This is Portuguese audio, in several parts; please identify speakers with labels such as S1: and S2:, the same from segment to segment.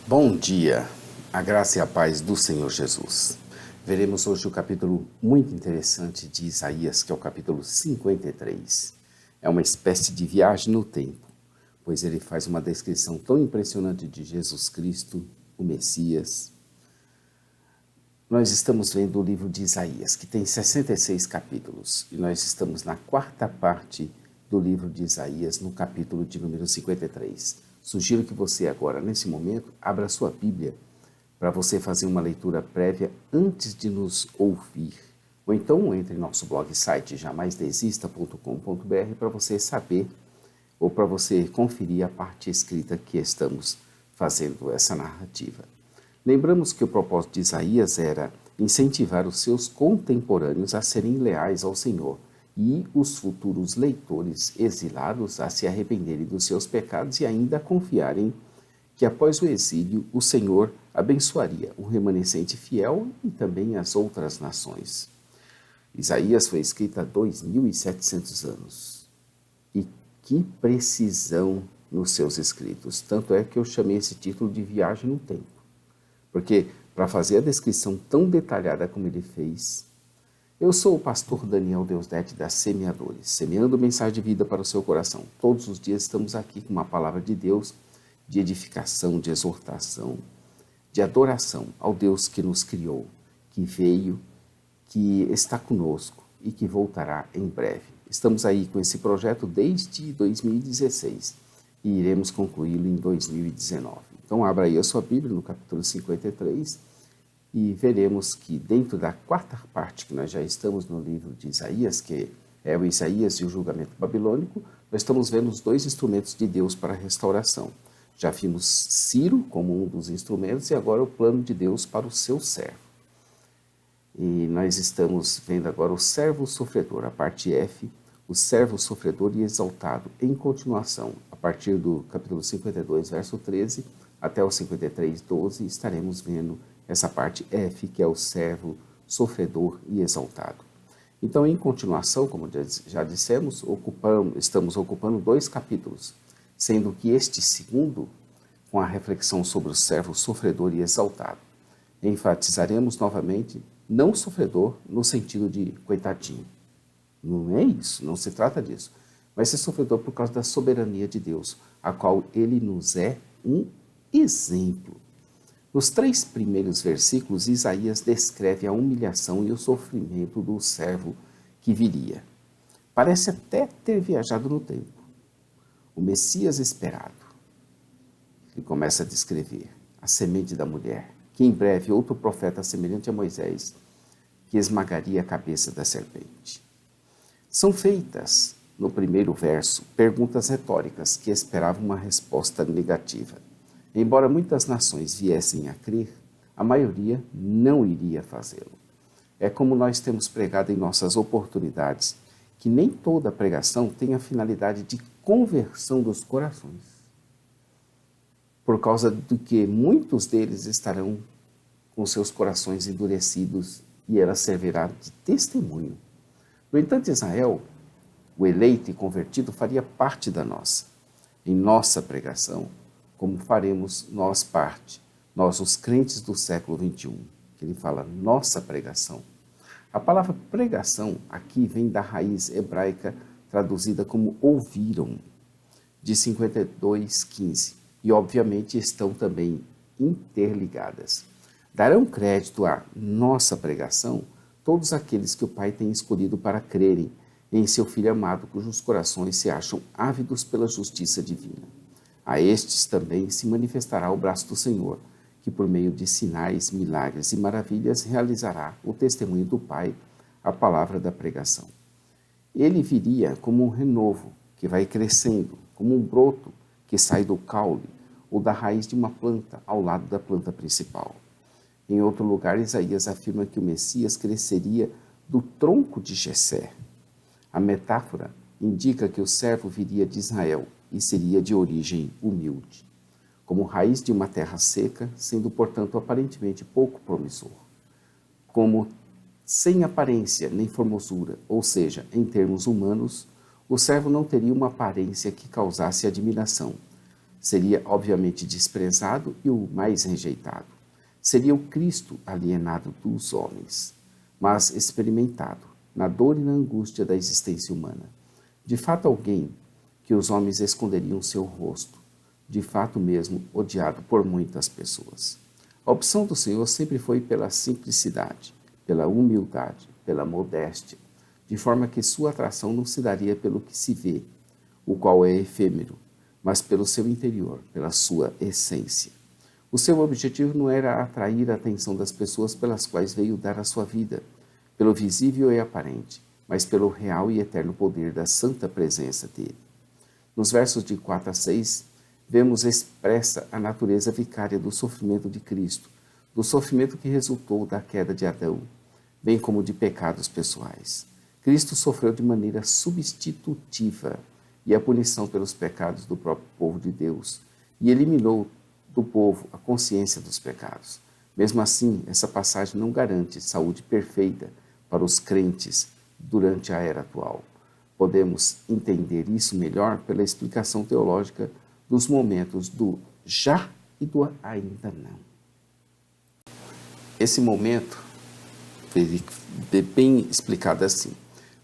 S1: Bom dia, a graça e a paz do Senhor Jesus. Veremos hoje o capítulo muito interessante de Isaías, que é o capítulo 53. É uma espécie de viagem no tempo, pois ele faz uma descrição tão impressionante de Jesus Cristo, o Messias. Nós estamos vendo o livro de Isaías, que tem 66 capítulos, e nós estamos na quarta parte do livro de Isaías, no capítulo de número 53. Sugiro que você agora, nesse momento, abra sua Bíblia para você fazer uma leitura prévia antes de nos ouvir. Ou então entre em nosso blog site jamaisdesista.com.br para você saber ou para você conferir a parte escrita que estamos fazendo essa narrativa. Lembramos que o propósito de Isaías era incentivar os seus contemporâneos a serem leais ao Senhor e os futuros leitores exilados a se arrependerem dos seus pecados e ainda a confiarem que após o exílio o Senhor abençoaria o remanescente fiel e também as outras nações. Isaías foi escrito há 2.700 anos. E que precisão nos seus escritos. Tanto é que eu chamei esse título de Viagem no Tempo. Porque para fazer a descrição tão detalhada como ele fez, eu sou o pastor Daniel Deusdete da Semeadores, semeando mensagem de vida para o seu coração. Todos os dias estamos aqui com uma palavra de Deus, de edificação, de exortação, de adoração ao Deus que nos criou, que veio, que está conosco e que voltará em breve. Estamos aí com esse projeto desde 2016 e iremos concluí-lo em 2019. Então abra aí a sua Bíblia no capítulo 53 e veremos que dentro da quarta parte que nós já estamos no livro de Isaías, que é o Isaías e o julgamento babilônico, nós estamos vendo os dois instrumentos de Deus para a restauração. Já vimos Ciro como um dos instrumentos e agora o plano de Deus para o seu servo. E nós estamos vendo agora o servo sofredor, a parte F, o servo sofredor e exaltado, em continuação, a partir do capítulo 52, verso 13, até o 53, 12, estaremos vendo essa parte F, que é o servo sofredor e exaltado. Então, em continuação, como já dissemos, estamos ocupando 2 capítulos, sendo que este segundo, com a reflexão sobre o servo sofredor e exaltado, enfatizaremos novamente, não sofredor no sentido de coitadinho. Não é isso, não se trata disso. Vai ser sofredor por causa da soberania de Deus, a qual ele nos é um exemplo. Nos 3 primeiros versículos, Isaías descreve a humilhação e o sofrimento do servo que viria. Parece até ter viajado no tempo. O Messias esperado. Ele começa a descrever a semente da mulher, que em breve outro profeta semelhante a Moisés, que esmagaria a cabeça da serpente. São feitas, no primeiro verso, perguntas retóricas que esperavam uma resposta negativa. Embora muitas nações viessem a crer, a maioria não iria fazê-lo. É como nós temos pregado em nossas oportunidades, que nem toda pregação tem a finalidade de conversão dos corações. Por causa do que muitos deles estarão com seus corações endurecidos e ela servirá de testemunho. No entanto, Israel, o eleito e convertido, faria parte da nossa. Em nossa pregação, como faremos nós parte, nós os crentes do século XXI, que ele fala nossa pregação. A palavra pregação aqui vem da raiz hebraica traduzida como ouviram, de 52:15, e obviamente estão também interligadas. Darão crédito à nossa pregação todos aqueles que o Pai tem escolhido para crerem em seu Filho amado, cujos corações se acham ávidos pela justiça divina. A estes também se manifestará o braço do Senhor, que por meio de sinais, milagres e maravilhas realizará o testemunho do Pai, a palavra da pregação. Ele viria como um renovo que vai crescendo, como um broto que sai do caule ou da raiz de uma planta ao lado da planta principal. Em outro lugar, Isaías afirma que o Messias cresceria do tronco de Jessé. A metáfora indica que o servo viria de Israel e seria de origem humilde, como raiz de uma terra seca, sendo, portanto, aparentemente pouco promissor. Como sem aparência nem formosura, ou seja, em termos humanos, o servo não teria uma aparência que causasse admiração, Seria obviamente desprezado e o mais rejeitado. Seria o Cristo alienado dos homens, mas experimentado na dor e na angústia da existência humana. De fato, alguém que os homens esconderiam seu rosto, de fato mesmo odiado por muitas pessoas. A opção do Senhor sempre foi pela simplicidade, pela humildade, pela modéstia, de forma que sua atração não se daria pelo que se vê, o qual é efêmero, mas pelo seu interior, pela sua essência. O seu objetivo não era atrair a atenção das pessoas pelas quais veio dar a sua vida, pelo visível e aparente, mas pelo real e eterno poder da santa presença dele. Nos versos de 4 a 6, vemos expressa a natureza vicária do sofrimento de Cristo, do sofrimento que resultou da queda de Adão, bem como de pecados pessoais. Cristo sofreu de maneira substitutiva e a punição pelos pecados do próprio povo de Deus, e eliminou do povo a consciência dos pecados. Mesmo assim, essa passagem não garante saúde perfeita para os crentes durante a era atual. Podemos entender isso melhor pela explicação teológica dos momentos do já e do ainda não. Esse momento é bem explicado assim.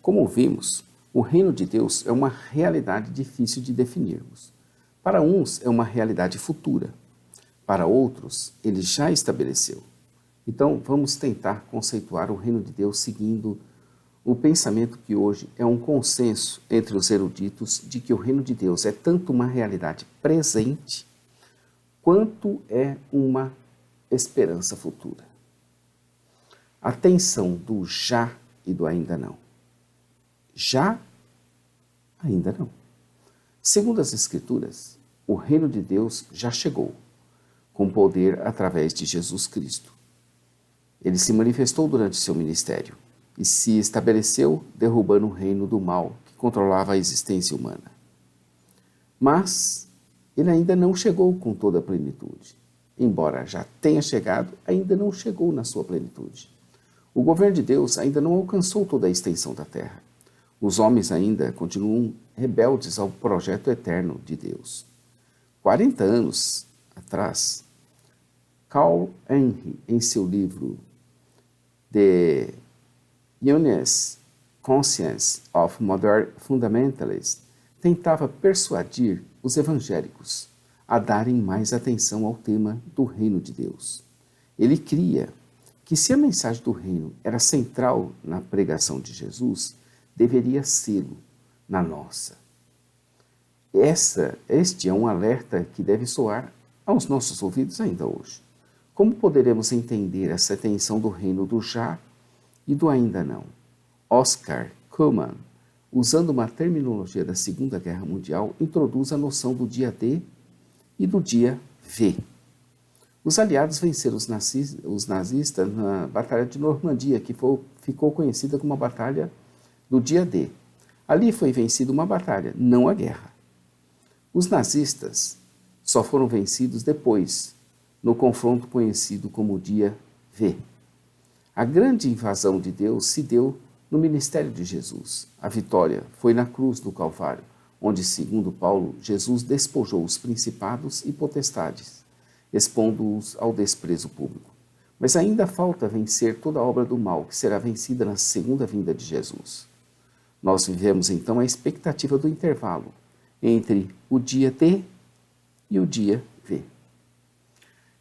S1: Como vimos, o reino de Deus é uma realidade difícil de definirmos. Para uns é uma realidade futura, para outros ele já estabeleceu. Então vamos tentar conceituar o reino de Deus seguindo o pensamento que hoje é um consenso entre os eruditos de que o reino de Deus é tanto uma realidade presente quanto é uma esperança futura. A tensão do já e do ainda não. Já, ainda não. Segundo as Escrituras, o reino de Deus já chegou, com poder através de Jesus Cristo. Ele se manifestou durante seu ministério e se estabeleceu derrubando o reino do mal que controlava a existência humana. Mas ele ainda não chegou com toda a plenitude. Embora já tenha chegado, ainda não chegou na sua plenitude. O governo de Deus ainda não alcançou toda a extensão da terra. Os homens ainda continuam rebeldes ao projeto eterno de Deus. 40 anos atrás, Carl Henry, em seu livro The Honest Conscience of Modern Fundamentalists, tentava persuadir os evangélicos a darem mais atenção ao tema do reino de Deus. Ele cria que se a mensagem do reino era central na pregação de Jesus, deveria sê-lo na nossa. Este é um alerta que deve soar aos nossos ouvidos ainda hoje. Como poderemos entender essa tensão do reino do já e do ainda não? Oscar Cullmann, usando uma terminologia da Segunda Guerra Mundial, introduz a noção do dia D e do dia V. Os aliados venceram os nazistas na Batalha de Normandia, que ficou conhecida como a Batalha do dia D. Ali foi vencida uma batalha, não a guerra. Os nazistas só foram vencidos depois, no confronto conhecido como dia V. A grande invasão de Deus se deu no ministério de Jesus. A vitória foi na cruz do Calvário, onde, segundo Paulo, Jesus despojou os principados e potestades, expondo-os ao desprezo público. Mas ainda falta vencer toda a obra do mal, que será vencida na segunda vinda de Jesus. Nós vivemos então a expectativa do intervalo entre o dia D e o dia V.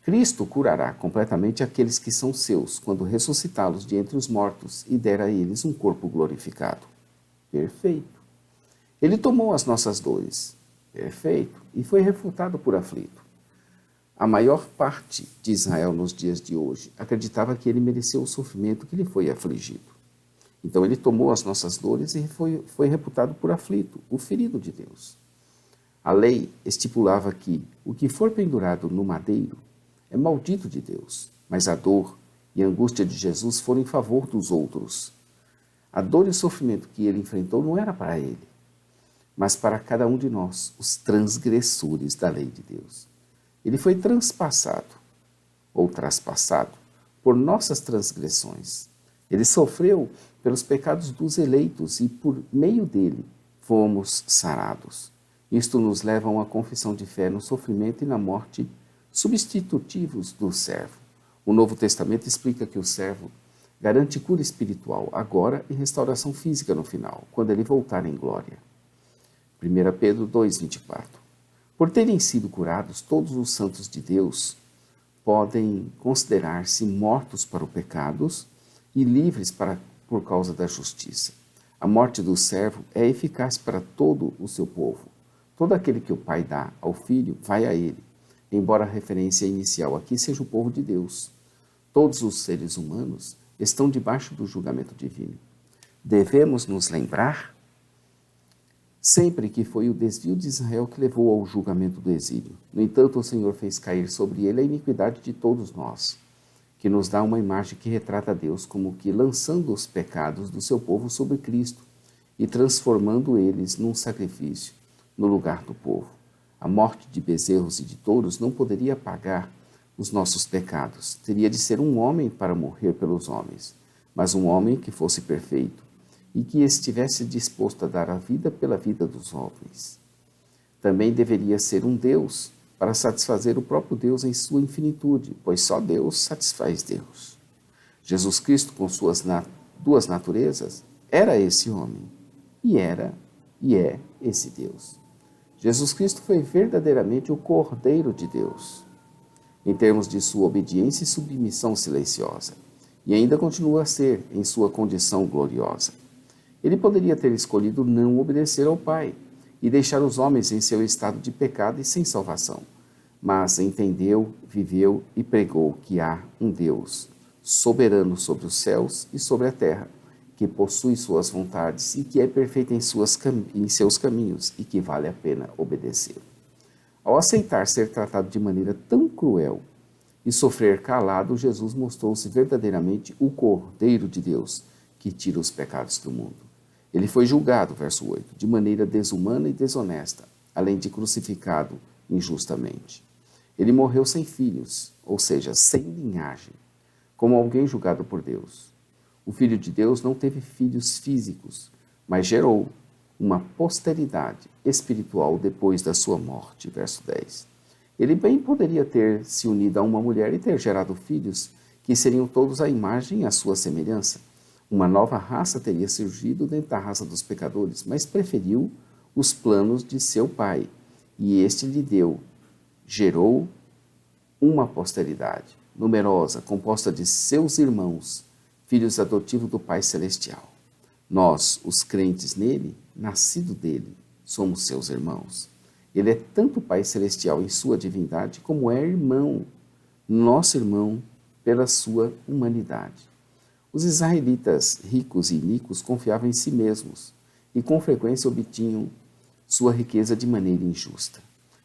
S1: Cristo curará completamente aqueles que são seus, quando ressuscitá-los de entre os mortos e der a eles um corpo glorificado. Perfeito. Ele tomou as nossas dores. Perfeito. E foi refutado por aflito. A maior parte de Israel nos dias de hoje acreditava que ele mereceu o sofrimento que lhe foi afligido. Então ele tomou as nossas dores e foi reputado por aflito, o ferido de Deus. A lei estipulava que o que for pendurado no madeiro é maldito de Deus, mas a dor e a angústia de Jesus foram em favor dos outros. A dor e o sofrimento que ele enfrentou não era para ele, mas para cada um de nós, os transgressores da lei de Deus. Ele foi traspassado por nossas transgressões. Ele sofreu pelos pecados dos eleitos e por meio dele fomos sarados. Isto nos leva a uma confissão de fé no sofrimento e na morte substitutivos do servo. O Novo Testamento explica que o servo garante cura espiritual agora e restauração física no final, quando ele voltar em glória. 1 Pedro 2,24. Por terem sido curados, todos os santos de Deus podem considerar-se mortos para os pecados e livres por causa da justiça. A morte do servo é eficaz para todo o seu povo. Todo aquele que o Pai dá ao Filho vai a ele, embora a referência inicial aqui seja o povo de Deus. Todos os seres humanos estão debaixo do julgamento divino. Devemos nos lembrar sempre que foi o desvio de Israel que levou ao julgamento do exílio. No entanto, o Senhor fez cair sobre ele a iniquidade de todos nós, que nos dá uma imagem que retrata Deus como que lançando os pecados do seu povo sobre Cristo e transformando eles num sacrifício no lugar do povo. A morte de bezerros e de touros não poderia apagar os nossos pecados. Teria de ser um homem para morrer pelos homens, mas um homem que fosse perfeito e que estivesse disposto a dar a vida pela vida dos homens. Também deveria ser um Deus para satisfazer o próprio Deus em sua infinitude, pois só Deus satisfaz Deus. Jesus Cristo, com suas duas naturezas, era esse homem, e é esse Deus. Jesus Cristo foi verdadeiramente o Cordeiro de Deus, em termos de sua obediência e submissão silenciosa, e ainda continua a ser em sua condição gloriosa. Ele poderia ter escolhido não obedecer ao Pai e deixar os homens em seu estado de pecado e sem salvação, mas entendeu, viveu e pregou que há um Deus soberano sobre os céus e sobre a terra, que possui suas vontades e que é perfeito em seus caminhos e que vale a pena obedecer. Ao aceitar ser tratado de maneira tão cruel e sofrer calado, Jesus mostrou-se verdadeiramente o Cordeiro de Deus, que tira os pecados do mundo. Ele foi julgado, verso 8, de maneira desumana e desonesta, além de crucificado injustamente. Ele morreu sem filhos, ou seja, sem linhagem, como alguém julgado por Deus. O Filho de Deus não teve filhos físicos, mas gerou uma posteridade espiritual depois da sua morte, verso 10. Ele bem poderia ter se unido a uma mulher e ter gerado filhos, que seriam todos à imagem e à sua semelhança. Uma nova raça teria surgido dentro da raça dos pecadores, mas preferiu os planos de seu pai, e este lhe gerou uma posteridade numerosa, composta de seus irmãos, filhos adotivos do Pai Celestial. Nós, os crentes nele, nascido dele, somos seus irmãos. Ele é tanto Pai Celestial em sua divindade, como é irmão, nosso irmão, pela sua humanidade. Os israelitas ricos e iníquos confiavam em si mesmos e com frequência obtinham sua riqueza de maneira injusta.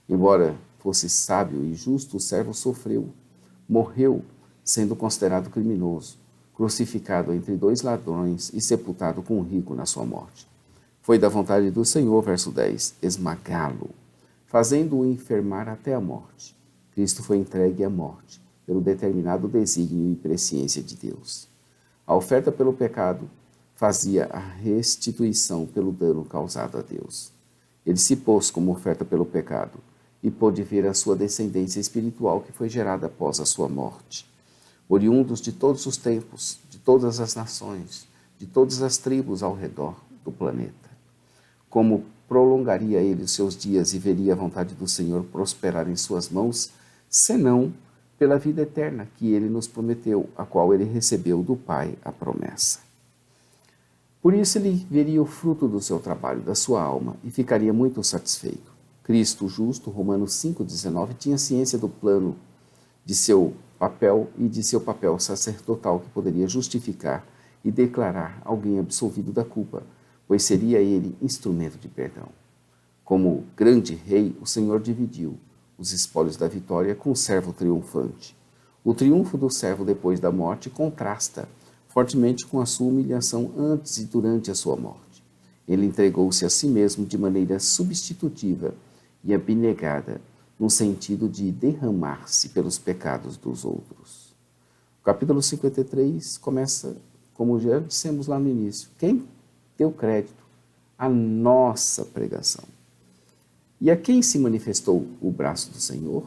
S1: Embora fosse sábio e justo, o servo sofreu, morreu, sendo considerado criminoso, crucificado entre dois ladrões e sepultado com um rico na sua morte. Foi da vontade do Senhor, verso 10, esmagá-lo, fazendo-o enfermar até a morte. Cristo foi entregue à morte, pelo determinado desígnio e presciência de Deus. A oferta pelo pecado fazia a restituição pelo dano causado a Deus. Ele se pôs como oferta pelo pecado e pôde ver a sua descendência espiritual que foi gerada após a sua morte. Oriundos de todos os tempos, de todas as nações, de todas as tribos ao redor do planeta. Como prolongaria ele os seus dias e veria a vontade do Senhor prosperar em suas mãos, senão pela vida eterna que ele nos prometeu, a qual ele recebeu do Pai a promessa. Por isso ele veria o fruto do seu trabalho, da sua alma, e ficaria muito satisfeito. Cristo justo, Romanos 5,19, tinha ciência do plano de seu papel e de seu papel sacerdotal que poderia justificar e declarar alguém absolvido da culpa, pois seria ele instrumento de perdão. Como grande rei, o Senhor dividiu os espólios da vitória com o servo triunfante. O triunfo do servo depois da morte contrasta fortemente com a sua humilhação antes e durante a sua morte. Ele entregou-se a si mesmo de maneira substitutiva e abnegada, no sentido de derramar-se pelos pecados dos outros. O capítulo 53 começa, como já dissemos lá no início, quem deu crédito à nossa pregação. E a quem se manifestou o braço do Senhor?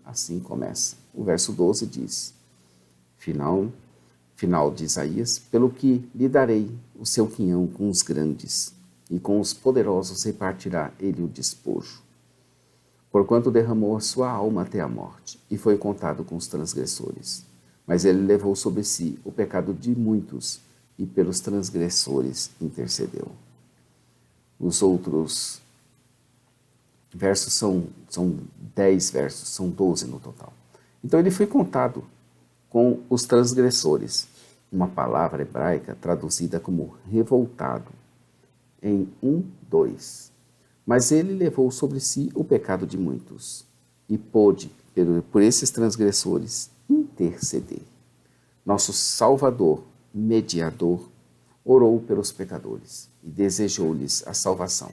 S1: Assim começa. O verso 12 diz, final de Isaías, pelo que lhe darei o seu quinhão com os grandes, e com os poderosos repartirá ele o despojo. Porquanto derramou a sua alma até a morte, e foi contado com os transgressores. Mas ele levou sobre si o pecado de muitos, e pelos transgressores intercedeu. Os outros versos são 10 versos, são 12 no total. Então ele foi contado com os transgressores, uma palavra hebraica traduzida como revoltado, em 2. Mas ele levou sobre si o pecado de muitos, e pôde, por esses transgressores, interceder. Nosso Salvador, mediador, orou pelos pecadores e desejou-lhes a salvação,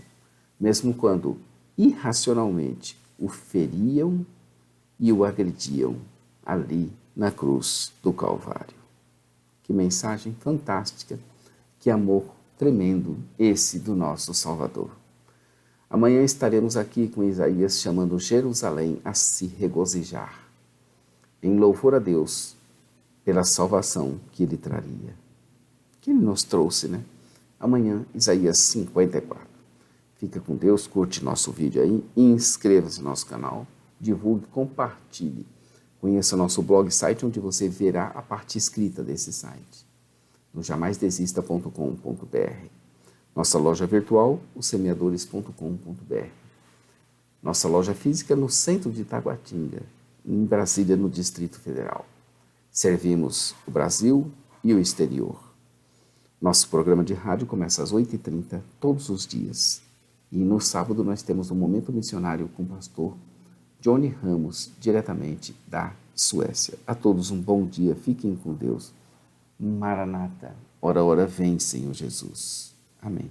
S1: mesmo quando irracionalmente o feriam e o agrediam ali na cruz do Calvário. Que mensagem fantástica, que amor tremendo esse do nosso Salvador. Amanhã estaremos aqui com Isaías chamando Jerusalém a se regozijar, em louvor a Deus pela salvação que ele traria, que ele nos trouxe, né? Amanhã, Isaías 54. Fica com Deus, curte nosso vídeo aí, inscreva-se no nosso canal, divulgue, compartilhe. Conheça nosso blog, site onde você verá a parte escrita desse site, no jamaisdesista.com.br. Nossa loja virtual, ossemeadores.com.br. Nossa loja física no centro de Taguatinga, em Brasília, no Distrito Federal. Servimos o Brasil e o exterior. Nosso programa de rádio começa às 8h30 todos os dias. E no sábado nós temos um momento missionário com o pastor Johnny Ramos, diretamente da Suécia. A todos um bom dia, fiquem com Deus. Maranata, ora, ora, vem, Senhor Jesus. Amém.